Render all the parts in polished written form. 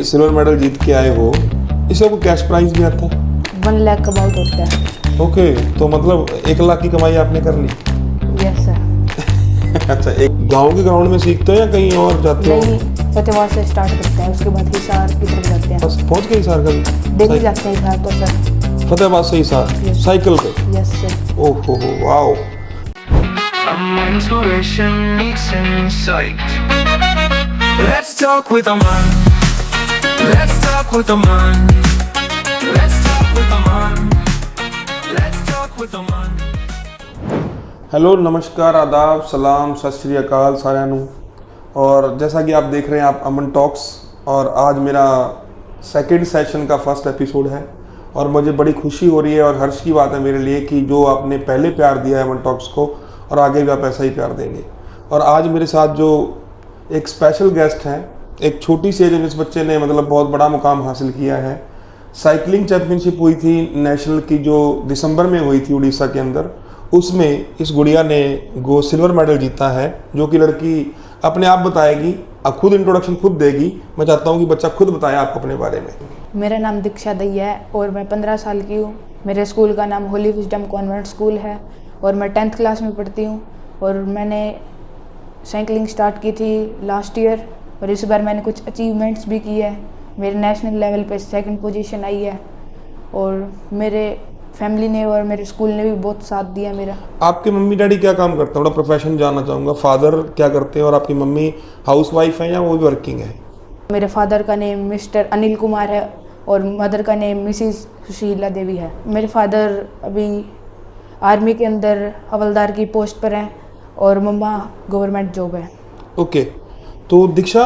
Silver medal जीत के आए हो, इसका कोई कैश प्राइज भी आता है? 1 लाख का अबाउट होता है। ओके, तो मतलब 1 लाख की कमाई आपने कर ली। Yes sir. अच्छा, एक गांव के ग्राउंड में सीखते हो या कहीं और जाते हो? नहीं, फतेहाबाद से स्टार्ट करते हैं, उसके बाद हिसार की तरफ जाते हैं। बस पहुंच गए हिसार कभी? डेली जाते हैं हिसार तो सर। फतेहाबाद से हिसार Yes. साइकिल पे? Yes sir. ओहो wow. Intuition meets insight. Let's talk with Aman. Let's talk with Aman. Let's talk with Aman. Let's talk with Aman. Hello, नमस्कार, आदाब, सलाम, सत श्री अकाल साਰਿਆਂ ਨੂੰ। और जैसा कि आप देख रहे हैं आप अमन टॉक्स, और आज मेरा सेकंड सेशन का फर्स्ट एपिसोड है और मुझे बड़ी खुशी हो रही है और हर्ष की बात है मेरे लिए कि जो आपने पहले प्यार दिया है अमन टॉक्स को और आगे भी आप ऐसा ही प्यार देंगे। और आज मेरे साथ जो एक स्पेशल गेस्ट हैं, एक छोटी सी एज में इस बच्चे ने मतलब बहुत बड़ा मुकाम हासिल किया है। साइकिलिंग चैम्पियनशिप हुई थी नेशनल की, जो दिसंबर में हुई थी उड़ीसा के अंदर, उसमें इस गुड़िया ने सिल्वर मेडल जीता है। जो कि लड़की अपने आप बताएगी, अब खुद इंट्रोडक्शन खुद देगी। मैं चाहता हूँ कि बच्चा खुद बताए आपको अपने बारे में। मेरा नाम दीक्षा दैया है और मैं 15 साल की हूँ। मेरे स्कूल का नाम होली विजडम कॉन्वेंट स्कूल है और मैं 10th क्लास में पढ़ती हूँ। और मैंने साइकिलिंग स्टार्ट की थी लास्ट ईयर और इस बार मैंने कुछ अचीवमेंट्स भी किए हैं। मेरे नेशनल लेवल पे 2nd पोजीशन आई है और मेरे फैमिली ने और मेरे स्कूल ने भी बहुत साथ दिया मेरा। आपके मम्मी डैडी क्या काम करते हैं? थोड़ा प्रोफेशन जानना चाहूँगा। फादर क्या करते हैं और आपकी मम्मी हाउसवाइफ है या वो भी वर्किंग है? मेरे फादर का नेम मिस्टर अनिल कुमार है और मदर का नेम मिसिस सुशीला देवी है। मेरे फादर अभी आर्मी के अंदर हवलदार की पोस्ट पर हैं और मम्मा गवर्नमेंट जॉब है। ओके, तो दीक्षा,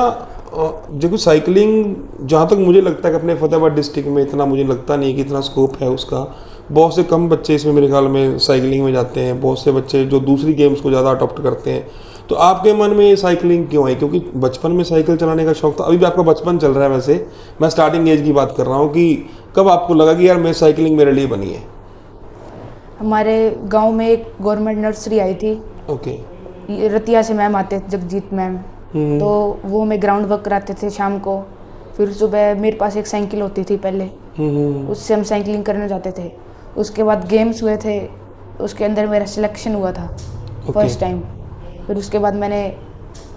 देखो साइकिलिंग जहाँ तक मुझे लगता है कि अपने फतेहाबाद डिस्ट्रिक्ट में इतना मुझे लगता नहीं कि इतना स्कोप है उसका। बहुत से कम बच्चे इसमें मेरे ख्याल में साइकिलिंग में जाते हैं, बहुत से बच्चे जो दूसरी गेम्स को ज़्यादा अडॉप्ट करते हैं। तो आपके मन में ये साइकिलिंग क्यों आई? क्योंकि बचपन में साइकिल चलाने का शौक था, अभी भी आपका बचपन चल रहा है। वैसे मैं स्टार्टिंग एज की बात कर रहा हूँ कि कब आपको लगा कि यार मैं साइकिलिंग मेरे लिए बनी है? हमारे गांव में एक गवर्नमेंट नर्सरी आई थी। ओके। ये रतिया से मैम आते थे, जगजीत मैम। तो वो हमें ग्राउंड वर्क कराते थे शाम को। फिर सुबह मेरे पास एक साइकिल होती थी पहले, उससे हम साइकिलिंग करने जाते थे। उसके बाद गेम्स हुए थे, उसके अंदर मेरा सिलेक्शन हुआ था फर्स्ट टाइम। फिर उसके बाद मैंने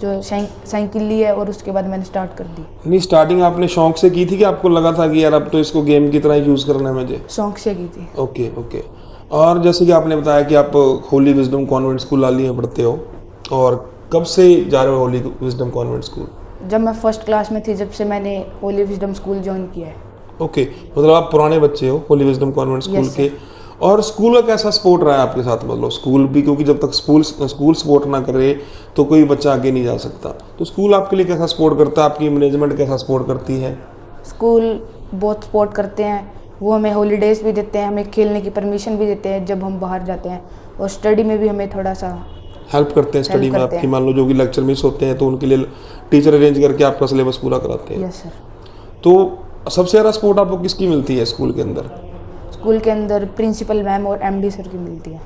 जो साइकिल ली है और उसके बाद मैंने स्टार्ट कर दी। नहीं, स्टार्टिंग आपने शौक से की थी कि आपको लगा था कि यार अब तो इसको गेम की तरह यूज़ करना है मुझे? शौक से की थी। Okay okay. और जैसे कि आपने बताया कि आप होली विजडम कॉन्वेंट स्कूल लाली में पढ़ते हो, और कब से जा रहे हो होली विजडम कॉन्वेंट स्कूल? जब मैं फर्स्ट क्लास में थी, जब से मैंने होली विजडम स्कूल ज्वाइन किया है। ओके, मतलब आप पुराने बच्चे हो Holi wisdom convent school Yes, के। और स्कूल का कैसा सपोर्ट रहा है आपके साथ? मतलब स्कूल भी, क्योंकि जब तक स्कूल सपोर्ट ना करे तो कोई बच्चा आगे नहीं जा सकता। तो स्कूल आपके लिए कैसा सपोर्ट करता है? आपकी मैनेजमेंट कैसा सपोर्ट करती है? स्कूल बहुत सपोर्ट करते हैं, वो हमें हॉलीडेज़ भी देते हैं, हमें खेलने की परमिशन भी देते हैं जब हम बाहर जाते हैं। और स्टडी में भी हमें थोड़ा सा हेल्प करते हैं स्टडी में करते आपकी? हैं। मान लो जो कि लेक्चर मिस होते हैं तो उनके लिए टीचर अरेंज करके आपका सिलेबस पूरा कराते हैं। Yes sir. तो सबसे ज़्यादा सपोर्ट आपको किसकी मिलती है स्कूल के अंदर? स्कूल के अंदर प्रिंसिपल मैम और एमडी सर की मिलती है।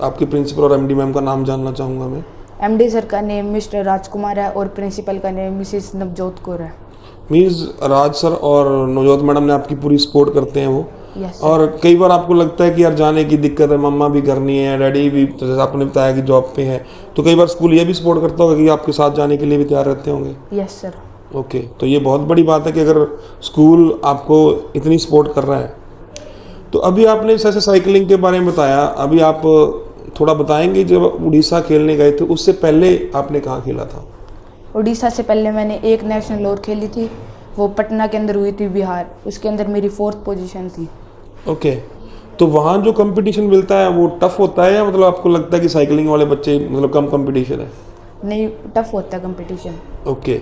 आपके प्रिंसिपल और एमडी मैम का नाम जानना चाहूँगा मैं। एमडी सर का नेम मिस्टर राजकुमार है और प्रिंसिपल का नेम मिसिस नवजोत कौर है। मीन्स राज सर और नवजोत मैडम ने आपकी पूरी सपोर्ट करते हैं वो। यस। और कई बार आपको लगता है कि यार जाने की दिक्कत है, मम्मा भी करनी है, डैडी भी, तो जैसे आपने बताया कि जॉब पे है, तो कई बार स्कूल ये भी सपोर्ट करता होगा कि आपके साथ जाने के लिए भी तैयार रहते होंगे? Yes sir. ओके, तो ये बहुत बड़ी बात है कि अगर स्कूल आपको इतनी सपोर्ट कर रहा है। तो अभी आपने जैसे साइकिलिंग के बारे में बताया, अभी आप थोड़ा बताएंगे जब उड़ीसा खेलने गए थे उससे पहले आपने कहाँ खेला था? उड़ीसा से पहले मैंने एक नेशनल और खेली थी, वो पटना के अंदर हुई थी, बिहार। उसके अंदर मेरी 4th पोजीशन थी। ओके, तो वहाँ जो कंपटीशन मिलता है वो टफ होता है या मतलब आपको लगता है कि साइकिलिंग वाले बच्चे मतलब कम कंपटीशन है? नहीं, टफ होता है कंपटीशन। ओके,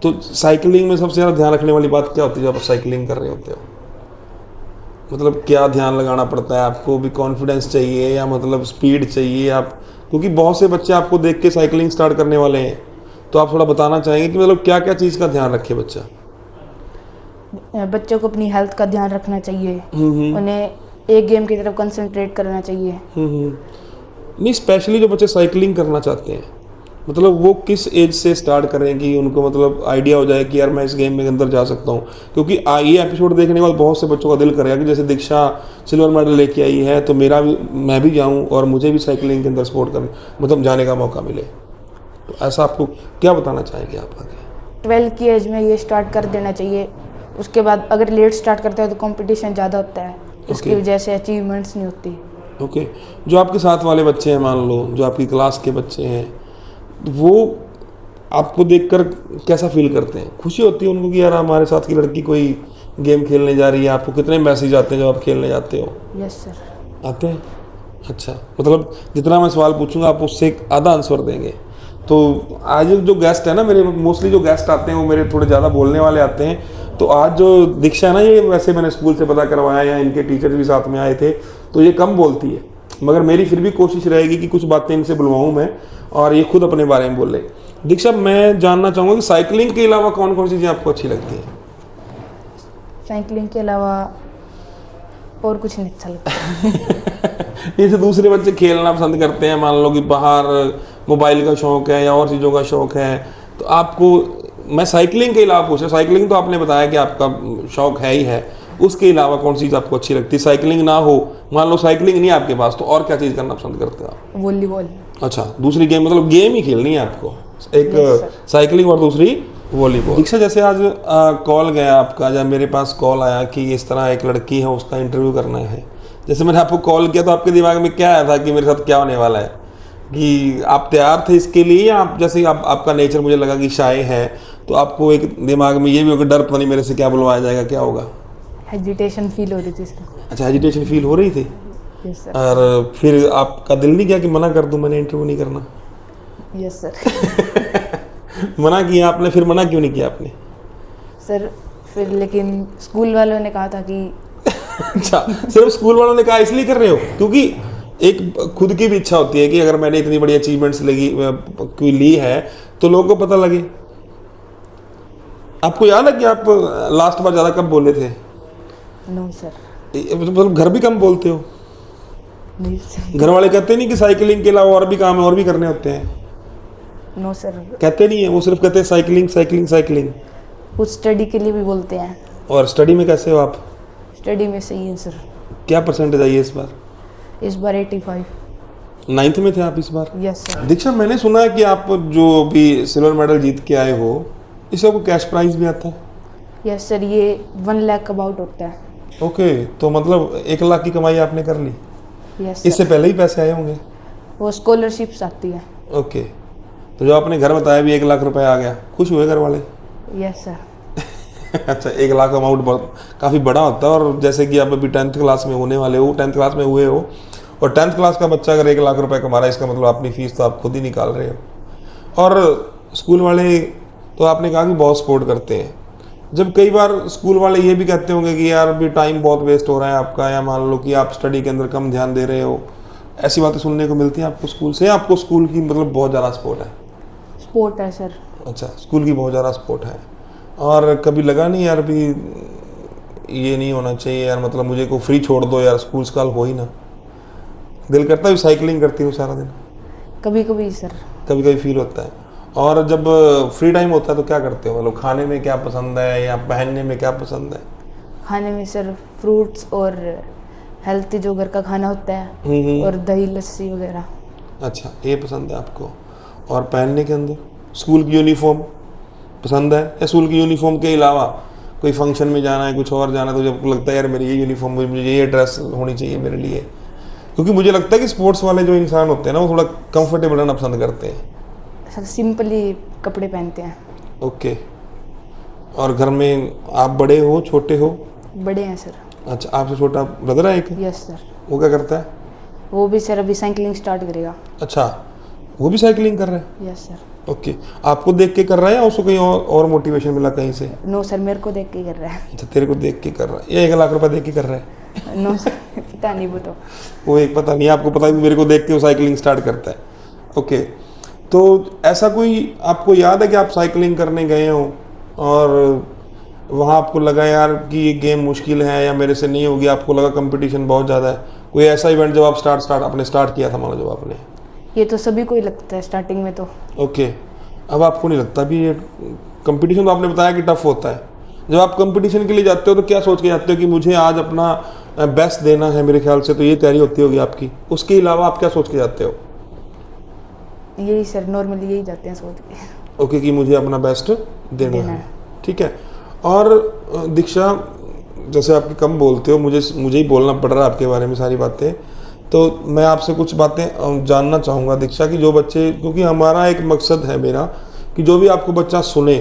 तो साइकिलिंग में सबसे ज़्यादा ध्यान रखने वाली बात क्या होती है जब आप साइकिलिंग कर रहे होते हो? मतलब क्या ध्यान लगाना पड़ता है आपको? भी कॉन्फिडेंस चाहिए या मतलब स्पीड चाहिए आप? क्योंकि बहुत से बच्चे आपको देख के साइकिलिंग स्टार्ट करने वाले हैं, तो आप थोड़ा बताना चाहेंगे कि मतलब क्या क्या चीज़ का ध्यान रखे बच्चा? बच्चों को अपनी हेल्थ का ध्यान रखना चाहिए, उन्हें एक गेम की तरफ कंसंट्रेट करना चाहिए। नहीं, स्पेशली जो बच्चे साइकिलिंग करना चाहते हैं मतलब वो किस एज से स्टार्ट करें कि उनको मतलब आइडिया हो जाए कि यार मैं इस गेम में अंदर जा सकता हूँ? क्योंकि ये एपिसोड देखने के बाद बहुत से बच्चों का दिल करेगा कि जैसे दीक्षा सिल्वर मेडल लेके आई है तो मैं भी जाऊँ और मुझे भी साइकिलिंग के अंदर स्पोर्ट करने मतलब जाने का मौका मिले। तो ऐसा आपको क्या बताना चाहेंगे आप आगे? 12 की एज में ये स्टार्ट कर देना चाहिए। उसके बाद अगर लेट स्टार्ट करते हैं तो कंपटीशन ज़्यादा होता है, इसकी वजह से अचीवमेंट्स नहीं होती। ओके, जो आपके साथ वाले बच्चे हैं, मान लो जो आपकी क्लास के बच्चे हैं, वो आपको देखकर कैसा फील करते हैं? खुशी होती है उनको कि यार हमारे साथ की लड़की कोई गेम खेलने जा रही है? आपको कितने मैसेज आते हैं जब आप खेलने जाते हो? Yes sir. आते हैं। अच्छा, मतलब जितना मैं सवाल पूछूंगा आप उससे एक आधा आंसर देंगे। तो आज जो गेस्ट है ना, मेरे मोस्टली जो गेस्ट आते हैं वो मेरे थोड़े ज़्यादा बोलने वाले आते हैं। तो आज जो दीक्षा है ना, ये वैसे मैंने स्कूल से पता करवाया या इनके टीचर भी साथ में आए थे, तो ये कम बोलती है, मगर मेरी फिर भी कोशिश रहेगी कि कुछ बातें इनसे बुलवाऊँ मैं और ये खुद अपने बारे में बोले। दीक्षा, मैं जानना चाहूँगा कि साइकिलिंग के अलावा कौन कौन सी चीज़ें आपको अच्छी लगती हैं? साइकिलिंग के अलावा और कुछ नहीं अच्छा लगता। जैसे दूसरे बच्चे खेलना पसंद करते हैं, मान लो कि बाहर मोबाइल का शौक है या और चीज़ों का शौक है, तो आपको मैं साइकिलिंग के अलावा पूछा। साइकिलिंग तो आपने बताया कि आपका शौक है ही है, उसके अलावा कौन सी चीज़ आपको अच्छी लगती है? साइकिलिंग ना हो, मान लो साइकिलिंग नहीं है आपके पास, तो और क्या चीज़ करना पसंद करते हो आप? वॉलीबॉल। अच्छा, दूसरी गेम मतलब गेम ही खेलनी है आपको, एक Yes, साइकिलिंग और दूसरी वॉलीबॉल। दीक्षा, जैसे आज कॉल गया आपका, जब मेरे पास कॉल आया कि इस तरह एक लड़की है उसका इंटरव्यू करना है, जैसे मैंने आपको कॉल किया तो आपके दिमाग में क्या आया था कि मेरे साथ क्या होने वाला है? कि आप तैयार थे इसके लिए, या आप जैसे आपका नेचर मुझे लगा कि शाय है, तो आपको एक दिमाग में ये भी होगा डर, पता नहीं मेरे से क्या बुलवाया जाएगा, क्या होगा? हेजिटेशन फील हो रही थी सर। अच्छा, हेजिटेशन फील हो रही थी। Yes sir. और फिर आपका दिल नहीं किया कि मना कर दूं, मैंने इंटरव्यू नहीं करना? Yes sir. मना किया आपने, फिर मना क्यों नहीं किया आपने? सर फिर लेकिन स्कूल वालों ने कहा था कि अच्छा, सिर्फ स्कूल वालों ने कहा इसलिए कर रहे हो? क्योंकि एक खुद की भी इच्छा होती है कि अगर मैंने इतनी बड़ी अचीवमेंट्स कोई ली है तो लोगों को पता लगे। आपको याद है कि आप लास्ट बार ज़्यादा कब बोले थे? No sir. मतलब घर भी कम बोलते हो? नहीं सर। घर वाले कहते नहीं कि साइकिलिंग के अलावा और भी काम है, और भी करने होते हैं? No sir. कहते नहीं है, वो सिर्फ कहते हैं साइकिलिंग साइकिलिंग साइकिलिंग। कुछ स्टडी के लिए भी बोलते हैं। और स्टडी में कैसे हो आप? स्टडी में सही है सर। क्या परसेंटेज आई है इस बार? इस बार 85। 9th में थे आप इस बार? Yes sir. दीक्षा, मैंने सुना है कि आप जो भी सिल्वर मेडल जीत के आए हो, इससे आपको कैश प्राइज भी आता है? यस सर, ये 1 लाख अबाउट होता है। ओके, तो मतलब 1 लाख की कमाई आपने कर ली? यस इससे सर। पहले ही पैसे आए होंगे? वो स्कॉलरशिप्स आती है। ओके, तो जो आपने घर बताया भी 1 लाख रुपए आ गया, खुश हुए घर वाले? Yes sir. अच्छा, 1 लाख अमाउंट काफ़ी बड़ा होता है। और जैसे कि आप अभी 10th क्लास में होने वाले हो, 10th क्लास में हुए हो, और 10th क्लास का बच्चा अगर 1 लाख रुपए कमा रहा है, इसका मतलब अपनी फीस तो आप खुद ही निकाल रहे हो। और स्कूल वाले तो आपने कहा कि बहुत सपोर्ट करते हैं। जब कई बार स्कूल वाले ये भी कहते होंगे कि यार भी टाइम बहुत वेस्ट हो रहा है आपका, या मान लो कि आप स्टडी के अंदर कम ध्यान दे रहे हो, ऐसी बातें सुनने को मिलती हैं आपको स्कूल से? आपको स्कूल की मतलब बहुत ज़्यादा सपोर्ट है? स्पोर्ट है सर। अच्छा, स्कूल की बहुत ज़्यादा सपोर्ट है। और कभी लगा नहीं यार भी ये नहीं होना चाहिए यार, मतलब मुझे को फ्री छोड़ दो यार, स्कूल स्काल हो ही ना? दिल करता है साइकिलिंग करती हूँ सारा दिन? कभी कभी सर। कभी कभी फील होता है। और जब फ्री टाइम होता है तो क्या करते हो? मतलब खाने में क्या पसंद है या पहनने में क्या पसंद है? खाने में सर फ्रूट्स और हेल्थी जो घर का खाना होता है, और दही लस्सी वगैरह। अच्छा, ये पसंद है आपको। और पहनने के अंदर स्कूल की यूनिफॉर्म पसंद है, या स्कूल की यूनिफॉर्म के अलावा कोई फंक्शन में जाना है, कुछ और जाना है, तो जब लगता है यार मेरी ये यूनिफॉर्म, मुझे ये ड्रेस होनी चाहिए मेरे लिए? क्योंकि मुझे लगता है कि स्पोर्ट्स वाले जो इंसान होते हैं ना, वो थोड़ा कंफर्टेबल रहना पसंद करते हैं। सर सिंपली कपड़े पहनते हैं। ओके। और घर में आप बड़े हो छोटे हो? बड़े हैं सर। अच्छा, आपसे छोटा ब्रदर है एक? Yes sir. वो क्या करता है? वो भी सर अभी साइकिलिंग स्टार्ट करेगा। अच्छा, वो भी साइकिलिंग कर रहा है? Yes sir. ओके, आपको देख के कर रहा है या उसको कहीं और मोटिवेशन मिला कहीं से? नो सर, मेरे को देख के कर रहा है। अच्छा, तेरे को देख के कर रहा है, या 1 लाख रुपए देख के कर रहा है? नो सर, पता नहीं वो तो। वो एक पता नहीं, आपको पता है कि मेरे को देख के वो साइकिलिंग स्टार्ट करता है। ओके, तो ऐसा कोई आपको याद है कि आप साइकिलिंग करने गए हो और वहाँ आपको लगा यार कि ये गेम मुश्किल है या मेरे से नहीं होगी, आपको लगा कंपटीशन बहुत ज़्यादा है? कोई ऐसा इवेंट जब आप स्टार्ट किया था, मान लो जब आपने? ये तो सभी को ही लगता है स्टार्टिंग में तो। ओके, अब आपको नहीं लगता भी ये कंपटीशन, तो आपने बताया कि टफ होता है, जब आप कंपटीशन के लिए जाते हो तो क्या सोच के जाते हो कि मुझे आज अपना बेस्ट देना है, मेरे ख्याल से तो ये तैयारी होती होगी आपकी, उसके अलावा आप क्या सोच के जाते हो? यही सर, नॉर्मली यही जाते हैं सोच के। ओके, कि मुझे अपना बेस्ट देना है, ठीक है। और दीक्षा, जैसे आपकी कम बोलते हो, मुझे ही बोलना पड़ रहा है आपके बारे में सारी बातें, तो मैं आपसे कुछ बातें जानना चाहूँगा दीक्षा की, जो बच्चे, क्योंकि हमारा एक मकसद है मेरा कि जो भी आपको बच्चा सुने,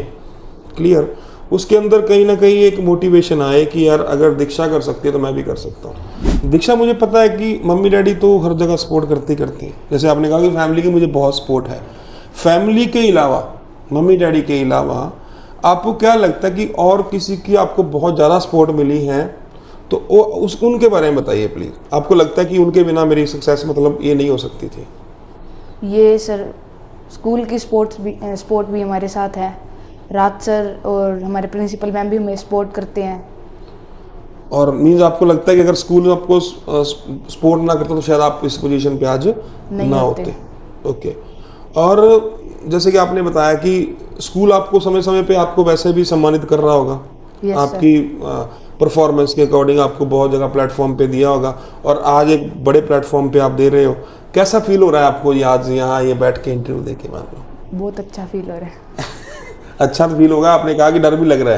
क्लियर, उसके अंदर कहीं ना कहीं एक मोटिवेशन आए कि यार अगर दीक्षा कर सकती है तो मैं भी कर सकता हूँ। दीक्षा, मुझे पता है कि मम्मी डैडी तो हर जगह सपोर्ट करते हैं, जैसे आपने कहा कि फैमिली की मुझे बहुत सपोर्ट है, फैमिली के अलावा, मम्मी डैडी के अलावा आपको क्या लगता है कि और किसी की आपको बहुत ज़्यादा सपोर्ट मिली है, तो उनके बारे में बताइए प्लीज़। आपको लगता है कि उनके बिना मेरी सक्सेस मतलब ये नहीं हो सकती थी? ये सर, स्कूल की स्पोर्ट भी हमारे साथ है, रात सर और हमारे प्रिंसिपल मैम भी हमें सपोर्ट करते हैं। और मीन्स आपको लगता है कि अगर स्कूल में आपको सपोर्ट ना करता तो शायद आप इस पोजीशन पे आज ना होते? ओके। और जैसे कि आपने बताया कि स्कूल आपको समय समय पे आपको वैसे भी सम्मानित कर रहा होगा, आपकी परफॉर्मेंस के अकॉर्डिंग आपको बहुत जगह प्लेटफॉर्म पे दिया होगा, और आज एक बड़े प्लेटफॉर्म पे आप दे रहे हो, कैसा फील हो रहा है आपको ये आज यहाँ ये बैठ के इंटरव्यू दे के? मान लो बहुत अच्छा फील हो रहा है। अच्छा तो फील होगा, आपने कहा कि डर भी लग रहा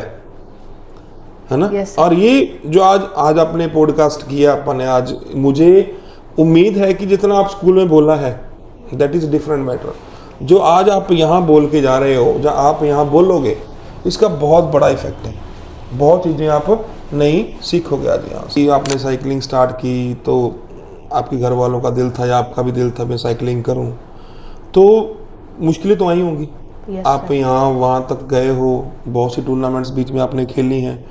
है ना? और ये जो आज आपने पॉडकास्ट किया अपन ने आज, मुझे उम्मीद है कि जितना आप स्कूल में बोला है दैट इज डिफरेंट मैटर, जो आज आप यहाँ बोल के जा रहे हो, जो आप यहाँ बोलोगे, इसका बहुत बड़ा इफेक्ट है, बहुत चीज़ें आप नई सीखोगे आज यहाँ से। आपने साइकिलिंग स्टार्ट की तो आपके घर वालों का दिल था या आपका भी दिल था मैं साइकिलिंग करूँ, तो मुश्किलें तो आई होंगी। आप यहाँ वहाँ तक गए हो, बहुत सी टूर्नामेंट्स बीच में आपने खेली हैं,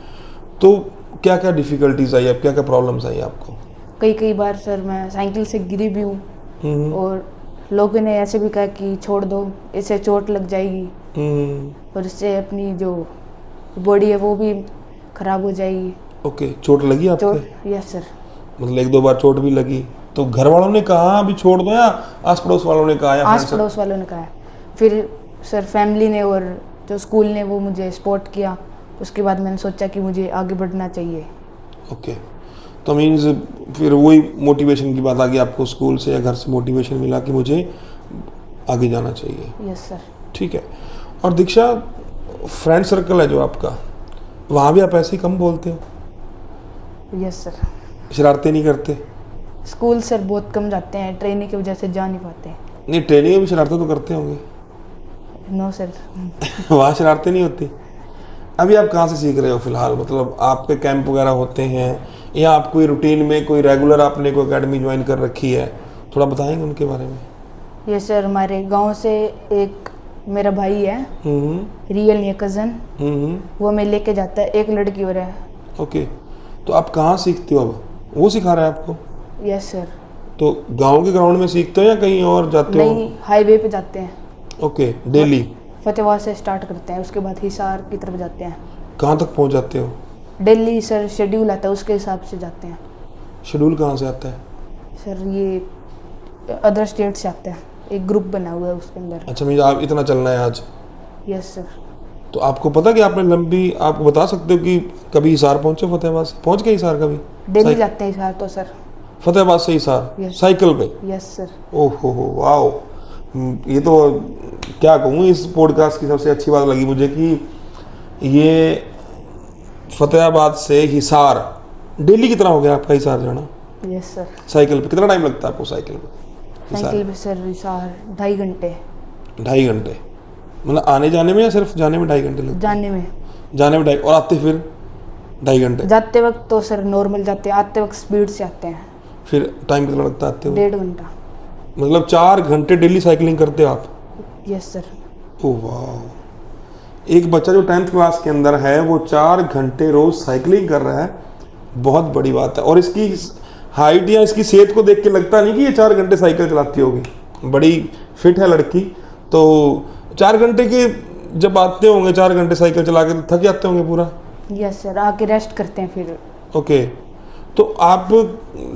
तो क्या क्या डिफ़िकल्टीज आई, क्या क्या प्रॉब्लम्स आई आपको? कई बार सर मैं साइकिल से गिरी भी हूँ, और लोगों ने ऐसे भी कहा कि छोड़ दो, इससे चोट लग जाएगी, और इससे अपनी जो बॉडी है वो भी खराब हो जाएगी। ओके, चोट लगी आपको? Yes sir. मतलब एक दो बार चोट भी लगी, तो घर वालों ने कहा अभी छोड़ दो, या आस पड़ोस वालों ने कहा? आस पड़ोस वालों ने कहा। फिर सर फैमिली ने और जो स्कूल ने वो मुझे सपोर्ट किया, उसके बाद मैंने सोचा कि मुझे आगे बढ़ना चाहिए। ओके, तो मीन्स फिर वही मोटिवेशन की बात आ गई आपको, स्कूल से या घर से मोटिवेशन मिला कि मुझे आगे जाना चाहिए। Yes sir. ठीक है। और दीक्षा, फ्रेंड सर्कल है जो आपका, वहाँ भी आप ऐसे ही कम बोलते हो? Yes sir. शरारतें नहीं करते? स्कूल सर बहुत कम जाते हैं, ट्रेनिंग की वजह से जा नहीं पाते। नहीं, ट्रेनिंग में भी शरारतें तो करते होंगे? No sir. वहाँ शरारतें नहीं होती? अभी आप कहाँ से सीख रहे हो फिलहाल, मतलब आपके कैंप वगैरह होते हैं या आप कोई रूटीन में कोई रेगुलर आपने कोई एकेडमी ज्वाइन कर रखी है, थोड़ा बताएंगे उनके बारे में? ये सर हमारे गांव से एक मेरा भाई है, रियल ये कज़न, वो हमें लेके जाता है, एक लड़की और है। ओके, तो आप कहाँ सीखते हो? अब वो सिखा रहा है आपको? Yes sir. तो गांव के ग्राउंड में सीखते हो या कहीं और जाते हो? नहीं, हाईवे पे जाते हैं। Okay, daily? फतेहाबाद से स्टार्ट करते हैं, उसके बाद हिसार की तरफ जाते हैं। कहाँ तक पहुँच जाते हो? डेली सर शेड्यूल आता है, उसके हिसाब से जाते हैं। शेड्यूल कहाँ से आता है? सर ये अदर स्टेट से आता है, एक ग्रुप बना हुआ है उसके अंदर। अच्छा, मुझे आप इतना चलना है आज? Yes sir. तो आपको पता कि आपने लंबी, आप बता सकते हो कि कभी हिसार पहुँचे? फतेहाबाद से पहुँच गए हिसार कभी? डेली जाते हैं हिसार तो सर। फतेहाबाद से हिसार साइकिल पे? Yes sir. ओहो हो, वाओ, ये तो क्या कहूँ, इस पॉडकास्ट की सबसे अच्छी बात लगी मुझे कि ये फतेहाबाद से हिसार डेली कितना हो गया आपका हिसार जाना? Yes sir. साइकिल पे कितना टाइम लगता है आपको साइकिल पे? साइकिल पे सर हिसार 2.5 घंटे। 2.5 घंटे? मतलब आने जाने में या सिर्फ जाने में 2.5 घंटे लगते? जाने में। जाने में 2.5, और आते फिर 2.5 घंटे? जाते वक्त तो सर नॉर्मल जाते हैं, आते वक्त स्पीड से आते हैं। फिर टाइम कितना लगता है आते हुए? 1.5 घंटा। मतलब 4 घंटे डेली साइकिलिंग करते हो आप? Yes sir. ओह वाह, एक बच्चा जो 10th क्लास के अंदर है वो 4 घंटे रोज साइकिलिंग कर रहा है, बहुत बड़ी बात है। और इसकी हाइट या इसकी सेहत को देख के लगता नहीं कि ये 4 घंटे साइकिल चलाती होगी, बड़ी फिट है लड़की। तो 4 घंटे के जब आते होंगे, 4 घंटे साइकिल चला के थक जाते होंगे पूरा? यस सर, आके रेस्ट करते हैं फिर। ओके, तो आप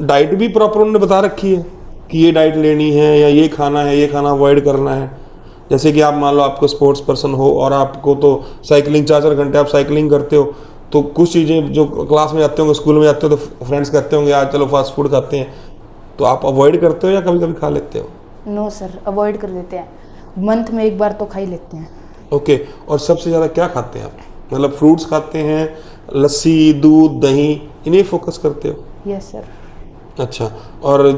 डाइट भी प्रॉपर उन्होंने बता रखी है? कि ये डाइट लेनी है या ये खाना अवॉइड करना है? जैसे कि आप मान लो आपको स्पोर्ट्स पर्सन हो और आपको तो साइकिलिंग 4-4 घंटे आप साइकिलिंग करते हो, तो कुछ चीज़ें जो क्लास में जाते होंगे, स्कूल में जाते हो, तो फ्रेंड्स कहते होंगे आज चलो फास्ट फूड खाते हैं, तो आप अवॉइड करते हो या कभी कभी खा लेते हो? नो सर, अवॉइड कर देते हैं, मंथ में एक बार तो खा ही लेते हैं। ओके, और सबसे ज़्यादा क्या खाते हैं आप? मतलब फ्रूट्स खाते हैं, लस्सी, दूध, दही, इन्हें फोकस करते हो? Yes sir. अच्छा, और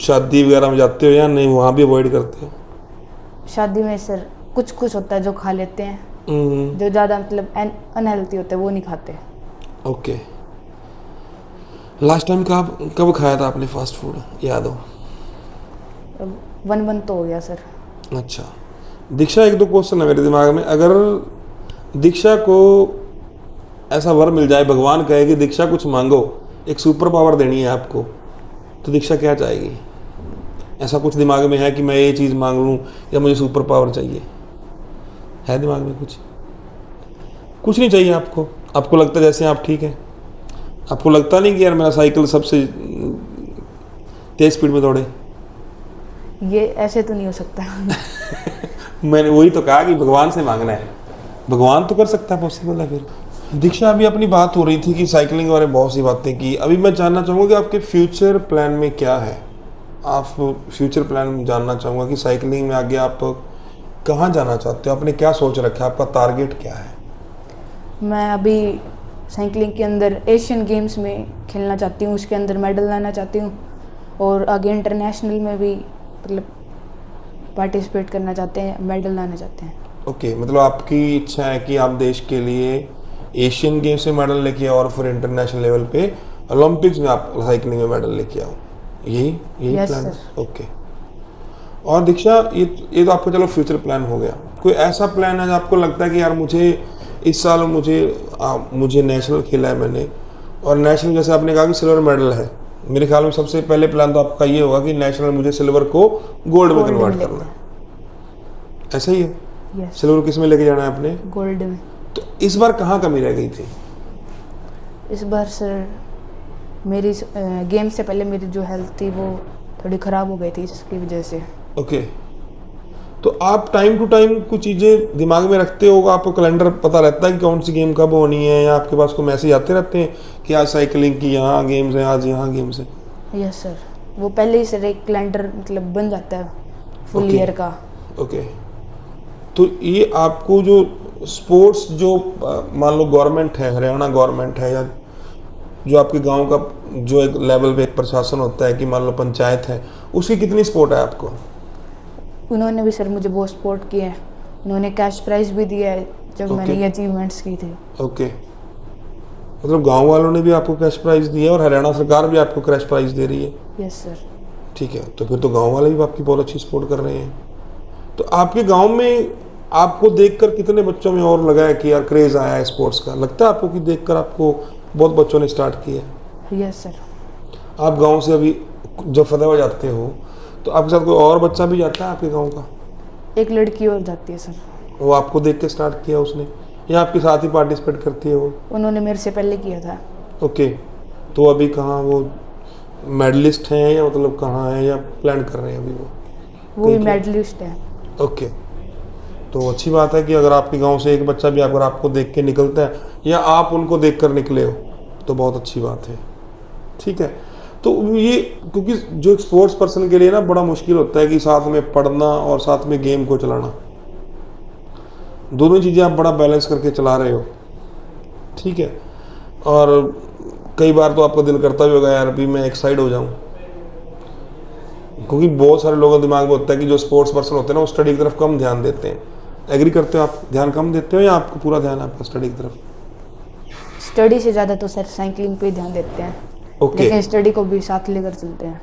शादी वगैरह में जाते हो या नहीं, वहाँ भी अवॉइड करते हो? शादी में सर कुछ कुछ होता है जो खा लेते हैं, जो ज़्यादा मतलब अनहेल्थी होता है वो नहीं खाते। ओके, लास्ट टाइम कब खाया था आपने फास्ट फूड, याद हो? 1 मंथ तो हो गया सर। अच्छा दीक्षा, 1-2 क्वेश्चन है मेरे दिमाग में। अगर दीक्षा को ऐसा वर मिल जाए, भगवान कहे कि दीक्षा कुछ मांगो, एक सुपर पावर देनी है आपको, तो दीक्षा क्या चाहेगी? ऐसा कुछ दिमाग में है कि मैं ये चीज़ मांग लूँ या मुझे सुपर पावर चाहिए? है दिमाग में कुछ नहीं चाहिए आपको? आपको लगता है जैसे आप ठीक है, आपको लगता नहीं कि यार मेरा साइकिल सबसे तेज स्पीड में दौड़े? ये ऐसे तो नहीं हो सकता। मैंने वही तो कहा कि भगवान से मांगना है, भगवान तो कर सकता है, पॉसिबल है। फिर दीक्षा, अभी अपनी बात हो रही थी कि साइकिलिंग के बारे में बहुत सी बातें की, अभी मैं जानना चाहूँगा कि आपके फ्यूचर प्लान में क्या है? आप फ्यूचर प्लान जानना चाहूँगा कि साइकिलिंग में आगे आप कहाँ जाना चाहते हो, आपने क्या सोच रखा है, आपका टारगेट क्या है? मैं अभी साइकिलिंग के अंदर एशियन गेम्स में खेलना चाहती हूँ, उसके अंदर मेडल लाना चाहती हूँ, और आगे इंटरनेशनल में भी मतलब पार्टिसिपेट करना चाहते हैं, मेडल लाना चाहते हैं। ओके, मतलब आपकी इच्छा है कि आप देश के लिए एशियन गेम्स में मेडल लेके आओ और फिर इंटरनेशनल लेवल पे ओलंपिक्स में आप साइकिलिंग में मेडल लेके आओ, यही Yes, प्लान है? sir. ओके, और दीक्षा, ये तो आपका चलो फ्यूचर प्लान हो गया, कोई ऐसा प्लान है जो आपको लगता है कि यार मुझे इस साल मुझे नेशनल खेला है मैंने, और नेशनल जैसे आपने कहा कि सिल्वर मेडल है, मेरे ख्याल में सबसे पहले प्लान तो आपका ये होगा कि नेशनल मुझे सिल्वर को गोल्ड में कन्वर्ट करना है, ऐसा ही है? यस। सिल्वर किस में लेके जाना है आपने? गोल्ड में। तो इस बार कहाँ कमी रह गई थी? इस बार सर मेरी गेम से पहले मेरी जो हेल्थ थी वो थोड़ी ख़राब हो गई थी, इसकी वजह से। ओके, तो आप टाइम टू टाइम कुछ चीज़ें दिमाग में रखते हो, आपको कैलेंडर पता रहता है कि कौन सी गेम कब होनी है, या आपके पास कोई मैसेज आते रहते हैं कि आज साइकिलिंग की यहाँ गेम्स हैं, आज यहाँ गेम्स हैं? यस सर, वो पहले ही सर एक कैलेंडर मतलब बन जाता है फुल Okay. ईयर का। ओके, तो ये आपको जो स्पोर्ट्स जो मान लो गवर्नमेंट है, हरियाणा गवर्नमेंट है, या जो आपके गांव का जो एक लेवल पे एक प्रशासन होता है कि मान लो पंचायत है, उसकी कितनी सपोर्ट है आपको? उन्होंने भी सर मुझे बहुत सपोर्ट किया है, उन्होंने कैश प्राइज भी दिया है जब मैंने ये अचीवमेंट्स की थी। ओके, मतलब गांव वालों ने भी आपको कैश प्राइज दिया और हरियाणा सरकार भी आपको कैश प्राइज दे रही है? Yes sir. ठीक है, तो फिर तो गांव वाले भी आपकी बहुत अच्छी सपोर्ट कर रहे हैं। तो आपके गांव में आपको देखकर कितने बच्चों में और लगा है कि यार क्रेज आया है स्पोर्ट्स का? लगता है आपको कि देखकर आपको बहुत बच्चों ने स्टार्ट किया है? Yes sir. आप गांव से अभी जब फतेहाबाद जाते हो तो आपके साथ कोई और बच्चा भी जाता है आपके गांव का? एक लड़की और जाती है सर। वो आपको देख के स्टार्ट किया उसने, या आपके साथ ही पार्टिसिपेट करती है वो? उन्होंने मेरे से पहले किया था। ओके, तो अभी कहाँ वो मेडलिस्ट हैं, या मतलब कहाँ है, या प्लान कर रहे हैं अभी वो भी कहीं? मेडलिस्ट है। ओके, तो अच्छी बात है कि अगर आपके गांव से एक बच्चा भी अगर आपको देख के निकलता है या आप उनको देख कर निकले हो तो बहुत अच्छी बात है। ठीक है, तो ये क्योंकि जो एक स्पोर्ट्स पर्सन के लिए ना बड़ा मुश्किल होता है कि साथ में पढ़ना और साथ में गेम को चलाना, दोनों चीज़ें आप बड़ा बैलेंस करके चला रहे हो। ठीक है, और कई बार तो आपका दिल करता भी होगा यार अभी मैं एक साइड हो जाऊं, क्योंकि बहुत सारे लोगों के दिमाग में होता है कि जो स्पोर्ट्स पर्सन होते हैं ना वो स्टडी की तरफ कम ध्यान देते हैं। एग्री करते हो आप? ध्यान कम देते हो या आपको पूरा ध्यान है आपका स्टडी की तरफ? स्टडी से ज़्यादा तो सर साइकिलिंग पे ही ध्यान देते हैं। ओके, लेकिन स्टडी को भी साथ लेकर चलते हैं।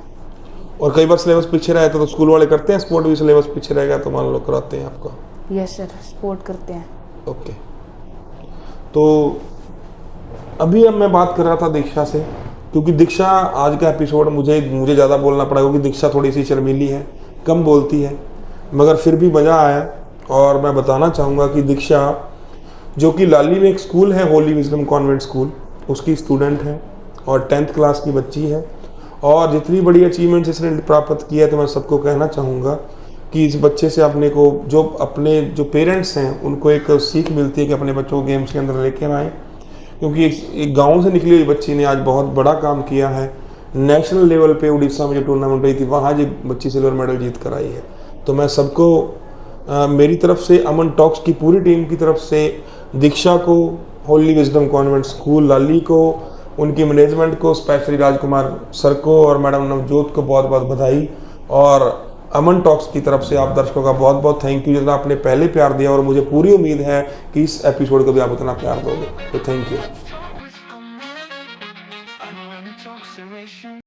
और कई बार सिलेबस पीछे रहता तो स्कूल वाले करते हैं स्पोर्ट भी, सिलेबस पीछे रहेगा तो मान लो कराते हैं आपका? यस सर, सपोर्ट करते हैं। ओके, तो अभी अब मैं बात कर रहा था दीक्षा से, क्योंकि दीक्षा आज का एपिसोड मुझे ज़्यादा बोलना पड़ा क्योंकि दीक्षा थोड़ी सी शर्मीली है, कम बोलती है, मगर फिर भी मज़ा आया। और मैं बताना चाहूँगा कि दीक्षा जो कि लाली में एक स्कूल है होली विजडम कॉन्वेंट स्कूल, उसकी स्टूडेंट है और 10th क्लास की बच्ची है। और जितनी बड़ी अचीवमेंट्स इसने प्राप्त किया है, तो मैं सबको कहना चाहूँगा कि इस बच्चे से अपने को अपने जो पेरेंट्स हैं उनको एक सीख मिलती है कि अपने बच्चों को गेम्स के अंदर लेके आएँ, क्योंकि एक गांव से निकली हुई बच्ची ने आज बहुत बड़ा काम किया है। नेशनल लेवल पे उड़ीसा में जो टूर्नामेंट हुई थी वहाँ जो बच्ची सिल्वर मेडल जीत कर आई है। तो मैं सबको मेरी तरफ से, अमन टॉक्स की पूरी टीम की तरफ से, दीक्षा को, होली विजडम कॉन्वेंट स्कूल लाली को, उनकी मैनेजमेंट को, स्पेशली राजकुमार सर को और मैडम नवजोत को बहुत बहुत बधाई। और अमन टॉक्स की तरफ से आप दर्शकों का बहुत बहुत थैंक यू, जितना आपने पहले प्यार दिया, और मुझे पूरी उम्मीद है कि इस एपिसोड को भी आप उतना प्यार दोगे। तो थैंक यू।